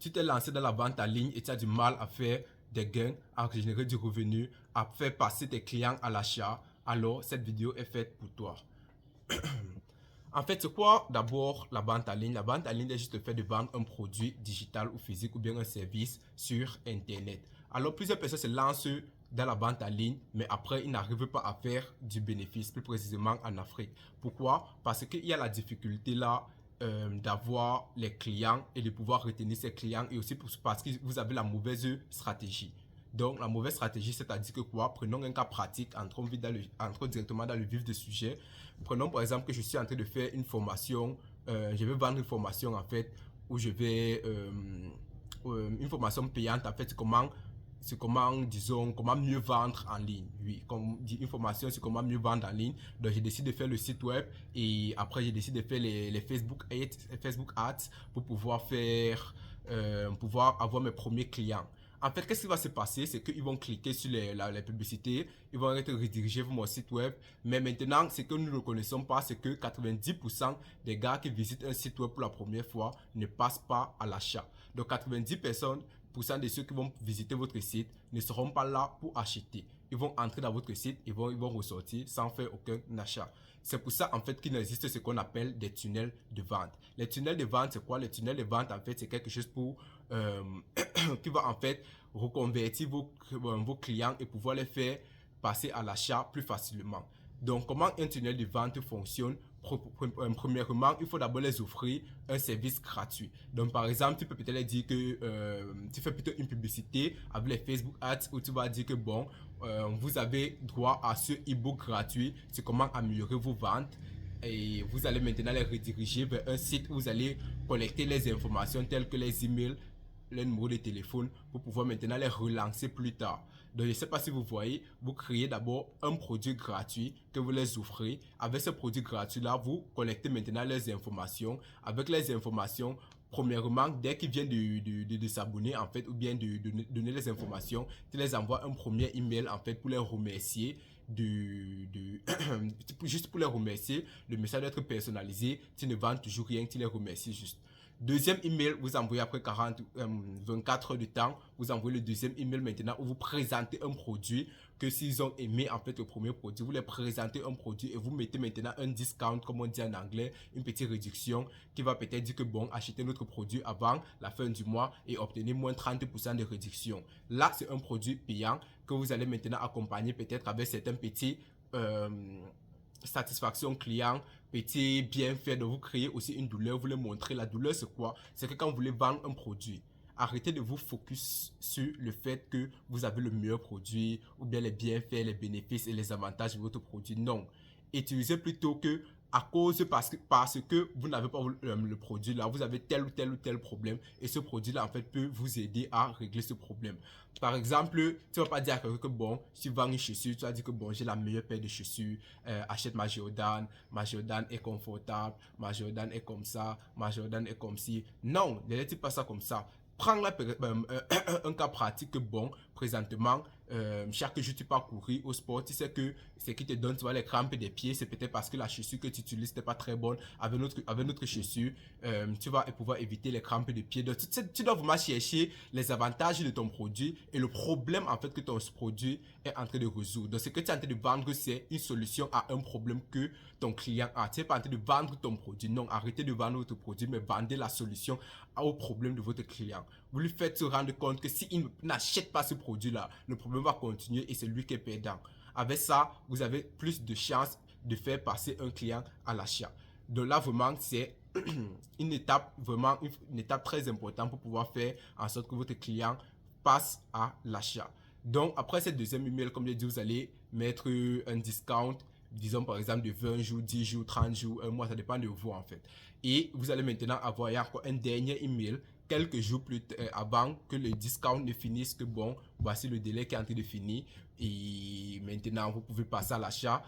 tu t'es lancé dans la vente en ligne et tu as du mal à faire des gains, à générer du revenu, à faire passer tes clients à l'achat, alors cette vidéo est faite pour toi. En fait, c'est quoi d'abord la vente en ligne? La vente en ligne est juste le fait de vendre un produit digital ou physique ou bien un service sur Internet. Alors, plusieurs personnes se lancent dans la vente en ligne, mais après, ils n'arrivent pas à faire du bénéfice, plus précisément en Afrique. Pourquoi? Parce qu'il y a la difficulté là d'avoir les clients et de pouvoir retenir ces clients et aussi parce que vous avez la mauvaise stratégie. Donc, la mauvaise stratégie, c'est-à-dire que quoi? Prenons un cas pratique, entrons directement dans le vif du sujet. Prenons par exemple que je suis en train de faire une formation, je vais vendre une formation en fait, où je vais, une formation payante en fait, disons, comment mieux vendre en ligne. Oui, comme dit une formation sur comment mieux vendre en ligne. Donc, j'ai décidé de faire le site web et après, j'ai décidé de faire les Facebook Ads pour pouvoir pouvoir avoir mes premiers clients. En fait, qu'est-ce qui va se passer? C'est qu'ils vont cliquer sur les publicités, ils vont être redirigés vers mon site web. Mais maintenant, ce que nous ne connaissons pas, c'est que 90% des gars qui visitent un site web pour la première fois ne passent pas à l'achat. Donc, 90% de ceux qui vont visiter votre site ne seront pas là pour acheter. Ils vont entrer dans votre site, ils vont ressortir sans faire aucun achat. C'est pour ça en fait qu'il existe ce qu'on appelle des tunnels de vente. Les tunnels de vente, c'est quoi? Les tunnels de vente, en fait, c'est quelque chose qui va en fait reconvertir vos clients et pouvoir les faire passer à l'achat plus facilement. Donc, comment un tunnel de vente fonctionne? Premièrement, il faut d'abord les offrir un service gratuit. Donc, par exemple, tu peux peut-être leur dire que tu fais plutôt une publicité avec les Facebook Ads où tu vas dire que bon, vous avez droit à ce e-book gratuit, c'est comment améliorer vos ventes. Et vous allez maintenant les rediriger vers un site où vous allez collecter les informations telles que les emails, les numéros de téléphone pour pouvoir maintenant les relancer plus tard. Donc, je ne sais pas si vous voyez, vous créez d'abord un produit gratuit que vous les offrez. Avec ce produit gratuit-là, vous collectez maintenant les informations. Avec les informations, premièrement, dès qu'ils viennent de s'abonner, en fait, ou bien de donner les informations, tu les envoies un premier email, en fait, pour les remercier. Juste pour les remercier, le message doit être personnalisé. Tu ne vends toujours rien, tu les remercies juste. Deuxième email, vous envoyez après 24 heures de temps, vous envoyez le deuxième email maintenant où vous présentez un produit que s'ils ont aimé en fait le premier produit, vous les présentez un produit et vous mettez maintenant un discount, comme on dit en anglais, une petite réduction qui va peut-être dire que bon, achetez notre produit avant la fin du mois et obtenez moins 30% de réduction. Là, c'est un produit payant que vous allez maintenant accompagner peut-être avec certains petits satisfaction client, petit bienfait de vous créer aussi une douleur, vous les montrer. La douleur, c'est quoi? C'est que quand vous voulez vendre un produit, arrêtez de vous focus sur le fait que vous avez le meilleur produit ou bien les bienfaits, les bénéfices et les avantages de votre produit. Non. Utilisez plutôt que parce que vous n'avez pas le produit là, vous avez tel ou tel problème et ce produit là en fait peut vous aider à régler ce problème. Par exemple, tu vas pas dire à quelqu'un que bon, si tu vends une chaussure, tu vas dire que bon, j'ai la meilleure paire de chaussures, achète ma Jordan est confortable, ma Jordan est comme ça, ma Jordan est comme ci. Non, ne laisse pas ça comme ça. Prends un cas pratique que bon, présentement, chaque jour tu pars courir au sport, tu sais que ce qui te donne, tu vois, les crampes des pieds, c'est peut-être parce que la chaussure que tu utilises n'est pas très bonne. Avec notre chaussure, tu vas pouvoir éviter les crampes des pieds. Donc, tu dois vraiment chercher les avantages de ton produit et le problème en fait que ton produit est en train de résoudre. Donc, ce que tu es en train de vendre, c'est une solution à un problème que ton client a. Tu n'es pas en train de vendre ton produit. Non, arrêtez de vendre votre produit, mais vendez la solution au problème de votre client. Vous lui faites se rendre compte que s'il n'achète pas ce produit-là, le problème va continuer et c'est lui qui est perdant. Avec ça, vous avez plus de chances de faire passer un client à l'achat. Donc là, vraiment, c'est une étape très importante pour pouvoir faire en sorte que votre client passe à l'achat. Donc, après cette deuxième email, comme je l'ai dit, vous allez mettre un discount, disons par exemple de 20 jours, 10 jours, 30 jours, un mois, ça dépend de vous en fait. Et vous allez maintenant avoir encore un dernier email quelques jours avant que le discount ne finisse, que bon, voici le délai qui est en train de finir et maintenant vous pouvez passer à l'achat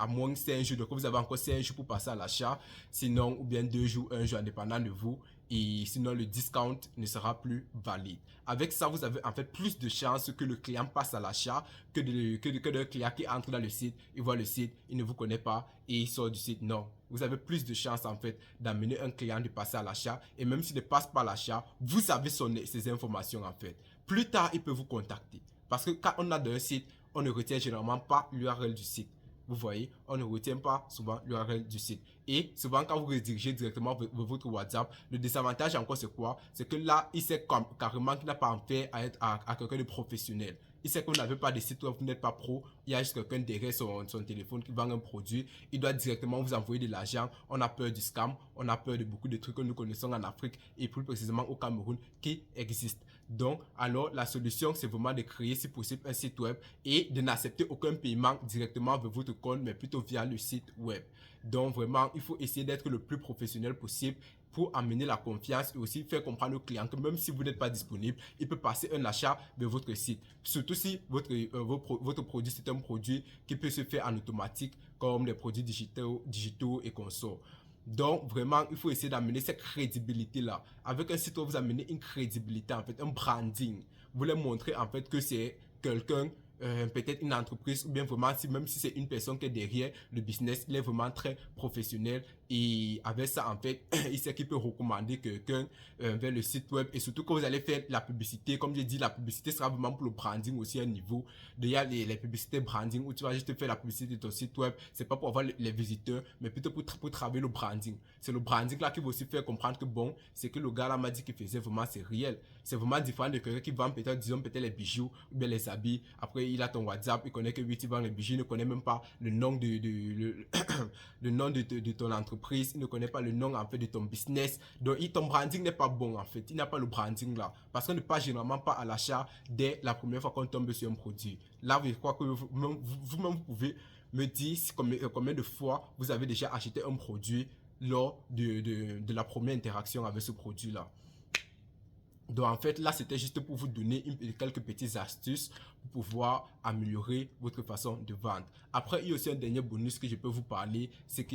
à moins de 5 jours. Donc vous avez encore 5 jours pour passer à l'achat, sinon ou bien 2 jours, 1 jour, indépendant de vous. et sinon le discount ne sera plus valide. Avec ça, vous avez en fait plus de chances que le client passe à l'achat que de client qui entre dans le site, il voit le site, il ne vous connaît pas et il sort du site. Non, vous avez plus de chances en fait d'amener un client de passer à l'achat, et même s'il ne passe pas à l'achat, vous avez ses informations en fait. Plus tard, il peut vous contacter. Parce que quand on a un site, on ne retient généralement pas l'URL du site. Vous voyez, on ne retient pas souvent l'URL du site. Et souvent, quand vous redirigez directement votre WhatsApp, le désavantage encore, c'est quoi? C'est que là, il sait carrément qu'il n'a pas affaire à quelqu'un de professionnel. Il sait que vous n'avez pas de site web, vous n'êtes pas pro, il y a juste quelqu'un derrière son téléphone qui vend un produit, il doit directement vous envoyer de l'argent. On a peur du scam, on a peur de beaucoup de trucs que nous connaissons en Afrique et plus précisément au Cameroun qui existent. Donc, alors, la solution, c'est vraiment de créer, si possible, un site web et de n'accepter aucun paiement directement avec votre compte, mais plutôt via le site web. Donc, vraiment, il faut essayer d'être le plus professionnel possible pour amener la confiance et aussi faire comprendre au client que même si vous n'êtes pas disponible, il peut passer un achat de votre site. Surtout si votre produit, c'est un produit qui peut se faire en automatique, comme les produits digitaux et consorts. Donc, vraiment, il faut essayer d'amener cette crédibilité-là. Avec un site web, vous amenez une crédibilité, en fait, un branding. Vous voulez montrer, en fait, que c'est quelqu'un, peut-être une entreprise, ou bien vraiment, même si c'est une personne qui est derrière le business, il est vraiment très professionnel. Et avec ça, en fait, il sait qu'il peut recommander quelqu'un vers le site web. Et surtout, quand vous allez faire la publicité, comme j'ai dit, la publicité sera vraiment pour le branding aussi à un niveau. D'ailleurs, les publicités branding où tu vas juste faire la publicité de ton site web, c'est pas pour avoir les visiteurs, mais plutôt pour travailler le branding. C'est le branding là qui va aussi faire comprendre que bon, c'est que le gars là m'a dit qu'il faisait vraiment, c'est réel. C'est vraiment différent de quelqu'un qui vend peut-être, disons, peut-être les bijoux ou bien les habits. Après, il a ton WhatsApp, il connaît que oui, tu vends les bijoux, il ne connaît même pas le nom le nom de ton entreprise, il ne connaît pas le nom en fait de ton business. Donc, ton branding n'est pas bon en fait. Il n'a pas le branding là. Parce qu'on ne passe généralement pas à l'achat dès la première fois qu'on tombe sur un produit. Là, je crois que vous-même, vous pouvez me dire combien de fois vous avez déjà acheté un produit lors de la première interaction avec ce produit-là. Donc en fait, là, c'était juste pour vous donner quelques petites astuces pour pouvoir améliorer votre façon de vendre. Après, il y a aussi un dernier bonus que je peux vous parler. C'est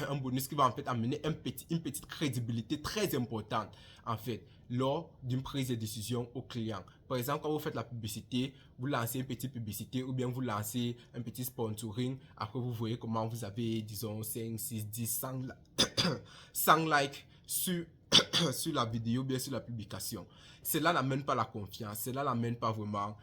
un bonus qui va en fait amener une petite crédibilité très importante, en fait, lors d'une prise de décision au client. Par exemple, quand vous faites la publicité, vous lancez une petite publicité ou bien vous lancez un petit sponsoring. Après, vous voyez comment vous avez, disons, 5, 6, 10, 100 likes sur sur la vidéo, bien sur la publication. Cela n'amène pas la confiance, cela n'amène pas vraiment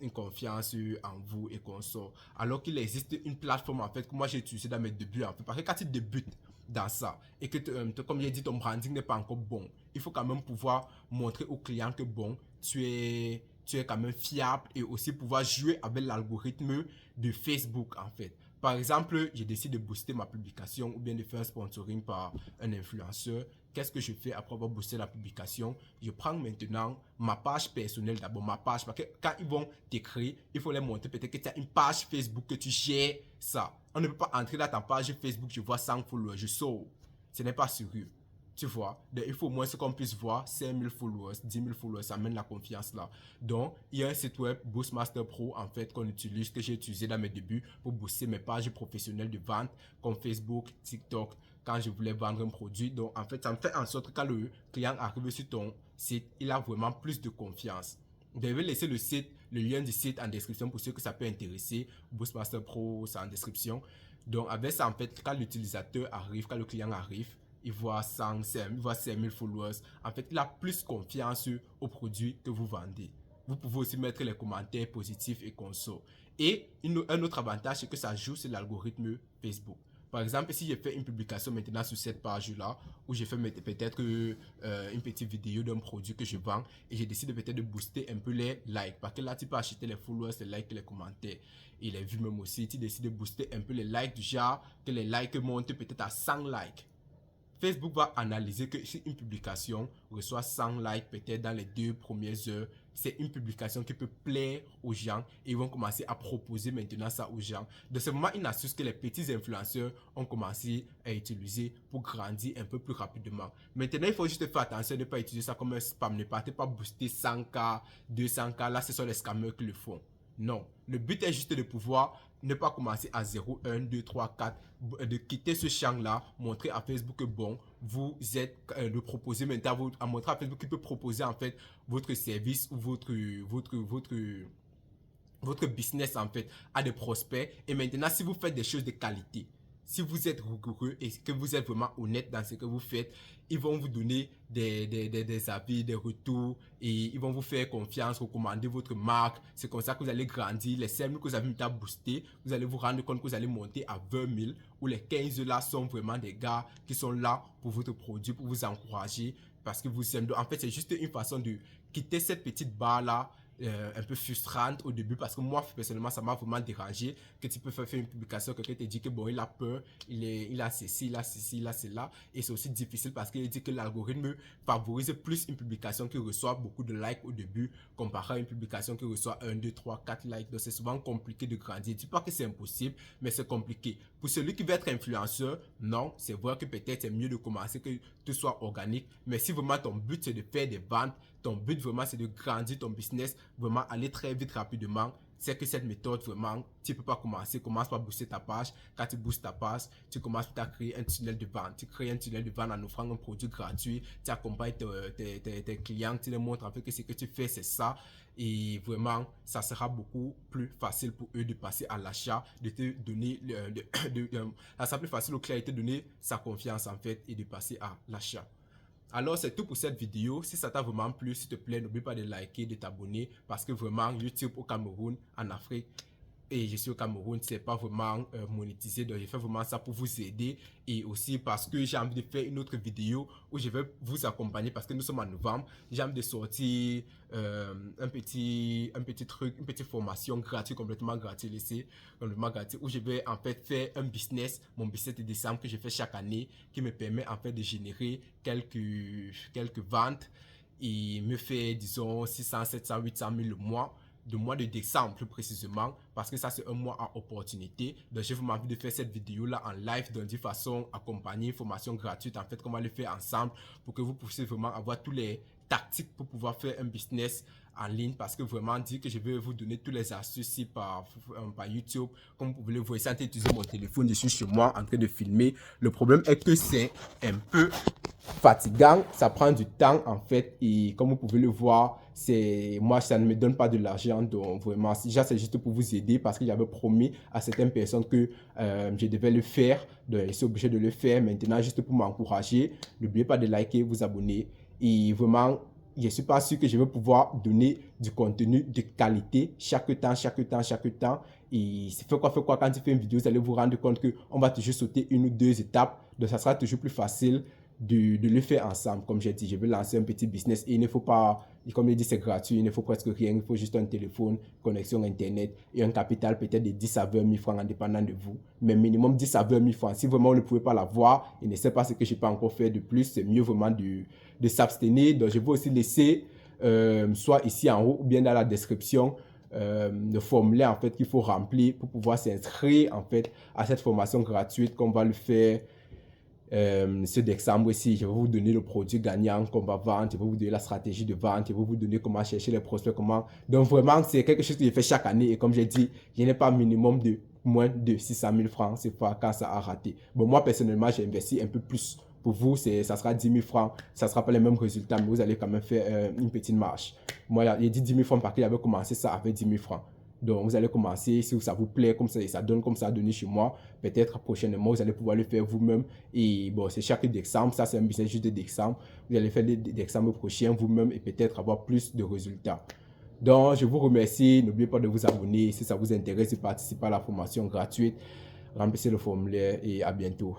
une confiance en vous et consorts. Alors qu'il existe une plateforme en fait que moi j'ai utilisé dans mes débuts en fait. Parce que quand tu débutes dans ça et que comme j'ai dit ton branding n'est pas encore bon, il faut quand même pouvoir montrer au client que bon, tu es quand même fiable et aussi pouvoir jouer avec l'algorithme de Facebook en fait. Par exemple, je décide de booster ma publication ou bien de faire un sponsoring par un influenceur. Qu'est-ce que je fais après avoir boosté la publication? Je prends maintenant ma page personnelle d'abord, ma page, parce que quand ils vont t'écrire, il faut les montrer peut-être que tu as une page Facebook, que tu gères ça. On ne peut pas entrer dans ta page Facebook, je vois 100 followers, je sors. Ce n'est pas sérieux. Tu vois, donc il faut au moins ce qu'on puisse voir 5000 followers, 10 000 followers, ça amène la confiance là. Donc, il y a un site web, Boostmaster Pro, en fait, qu'on utilise, que j'ai utilisé dans mes débuts pour booster mes pages professionnelles de vente, comme Facebook, TikTok, quand je voulais vendre un produit. Donc, en fait, ça me fait en sorte que quand le client arrive sur ton site, il a vraiment plus de confiance. Vous devez laisser le lien du site en description pour ceux que ça peut intéresser. Boostmaster Pro, c'est en description. Donc, avec ça, en fait, quand l'utilisateur arrive, quand le client arrive, il voit 5000 followers. En fait, il a plus confiance au produit que vous vendez. Vous pouvez aussi mettre les commentaires positifs et conso. Et un autre avantage, c'est que ça joue sur l'algorithme Facebook. Par exemple, si je fais une publication maintenant sur cette page-là, où je fais peut-être une petite vidéo d'un produit que je vends, et je décide peut-être de booster un peu les likes, parce que là, tu peux acheter les followers, les likes, les commentaires, et les vues même aussi. Tu décides de booster un peu les likes, du genre que les likes montent peut-être à 100 likes. Facebook va analyser que si une publication reçoit 100 likes peut-être dans les 2 premières heures, c'est une publication qui peut plaire aux gens et ils vont commencer à proposer maintenant ça aux gens. Donc c'est vraiment une astuce que les petits influenceurs ont commencé à utiliser pour grandir un peu plus rapidement. Maintenant, il faut juste faire attention de ne pas utiliser ça comme un spam, ne partez pas booster 100K, 200K, là ce sont les scammers qui le font. Non, le but est juste de pouvoir ne pas commencer à 0, 1, 2, 3, 4, de quitter ce champ-là, montrer à Facebook que bon, vous êtes, de proposer maintenant, à montrer à Facebook qu'il peut proposer en fait votre service ou votre business en fait à des prospects. Et maintenant, si vous faites des choses de qualité, si vous êtes rigoureux et que vous êtes vraiment honnête dans ce que vous faites, ils vont vous donner des avis, des retours et ils vont vous faire confiance, recommander votre marque. C'est comme ça que vous allez grandir. Les 5 000 que vous avez mis à booster, vous allez vous rendre compte que vous allez monter à 20 000 où les 15 là sont vraiment des gars qui sont là pour votre produit, pour vous encourager parce que vous aimez. En fait, c'est juste une façon de quitter cette petite barre là un peu frustrante au début parce que moi personnellement ça m'a vraiment dérangé que tu peux faire une publication, quelqu'un te dit que bon il a peur, il a ceci, il a ceci, il a cela et c'est aussi difficile parce qu'il dit que l'algorithme favorise plus une publication qui reçoit beaucoup de likes au début comparé à une publication qui reçoit 1, 2, 3, 4 likes. Donc c'est souvent compliqué de grandir. Je dis pas que c'est impossible mais c'est compliqué. Pour celui qui veut être influenceur, non, c'est vrai que peut-être c'est mieux de commencer que tout soit organique, mais si vraiment ton but c'est de faire des ventes, ton but vraiment c'est de grandir ton business, vraiment aller très vite rapidement, c'est que cette méthode vraiment, tu ne peux pas commencer, commence par booster ta page. Quand tu boostes ta page, tu commences à créer un tunnel de vente. Tu crées un tunnel de vente en offrant un produit gratuit, tu accompagnes tes clients, tu les montres en fait que ce que tu fais c'est ça et vraiment ça sera beaucoup plus facile pour eux de passer à l'achat, de te donner, ça sera plus facile au client de te donner sa confiance en fait et de passer à l'achat. Alors c'est tout pour cette vidéo. Si ça t'a vraiment plu, s'il te plaît, n'oublie pas de liker, de t'abonner parce que vraiment YouTube au Cameroun, en Afrique et je suis au Cameroun, c'est pas vraiment monétisé. Donc je fais vraiment ça pour vous aider et aussi parce que j'ai envie de faire une autre vidéo où je vais vous accompagner parce que nous sommes en novembre. J'ai envie de sortir un petit truc, une petite formation gratuite, complètement gratuite ici, complètement gratuite, où je vais en fait faire un business, mon business de décembre que je fais chaque année, qui me permet en fait de générer quelques ventes et me fait disons 600, 700, 800 000 le mois. De mois de décembre plus précisément parce que ça c'est un mois à opportunité. Donc j'ai vraiment envie de faire cette vidéo là en live de façon accompagnée, formation gratuite en fait qu'on va le faire ensemble pour que vous puissiez vraiment avoir tous les tactiques pour pouvoir faire un business en ligne parce que vraiment dire que je vais vous donner toutes les astuces ici par YouTube. Comme vous pouvez le voir, sans utiliser mon téléphone, je suis chez moi en train de filmer. Le problème est que c'est un peu fatigant, ça prend du temps en fait et comme vous pouvez le voir, moi ça ne me donne pas de l'argent donc vraiment déjà c'est juste pour vous aider parce que j'avais promis à certaines personnes que je devais le faire donc je suis obligé de le faire maintenant juste pour m'encourager. N'oubliez pas de liker, vous abonner et vraiment je ne suis pas sûr que je vais pouvoir donner du contenu de qualité chaque temps et fait quoi quand tu fais une vidéo vous allez vous rendre compte que on va toujours sauter une ou deux étapes donc ça sera toujours plus facile de le faire ensemble. Comme j'ai dit, je vais lancer un petit business et il ne faut pas, comme je dis, c'est gratuit, il ne faut presque rien, il faut juste un téléphone, connexion internet et un capital peut-être de 10 à 20 000 francs en dépendant de vous, mais minimum 10 à 20 000 francs. Si vraiment vous ne pouvez pas l'avoir et ne sait pas ce que je peux encore faire de plus, c'est mieux vraiment de s'abstenir. Donc je vais aussi laisser soit ici en haut ou bien dans la description le formulaire en fait qu'il faut remplir pour pouvoir s'inscrire en fait à cette formation gratuite qu'on va le faire ce décembre ici. Je vais vous donner le produit gagnant qu'on va vendre, je vais vous donner la stratégie de vente, je vais vous donner comment chercher les prospects, comment. Donc vraiment, c'est quelque chose que je fais chaque année et comme j'ai dit, je n'ai pas un minimum de moins de 600 000 francs, c'est pas quand ça a raté. Bon, moi personnellement, j'ai investi un peu plus. Pour vous, ça sera 10 000 francs, ça ne sera pas les mêmes résultats, mais vous allez quand même faire une petite marge. Moi, j'ai dit 10 000 francs parce qu'il avait commencé ça avec 10 000 francs. Donc, vous allez commencer, si ça vous plaît, comme ça donne comme ça a donné chez moi, peut-être prochainement, vous allez pouvoir le faire vous-même. Et bon, c'est chaque décembre, ça c'est un business juste de décembre. Vous allez faire des décembre prochain vous-même et peut-être avoir plus de résultats. Donc, je vous remercie. N'oubliez pas de vous abonner si ça vous intéresse de participer à la formation gratuite. Remplissez le formulaire et à bientôt.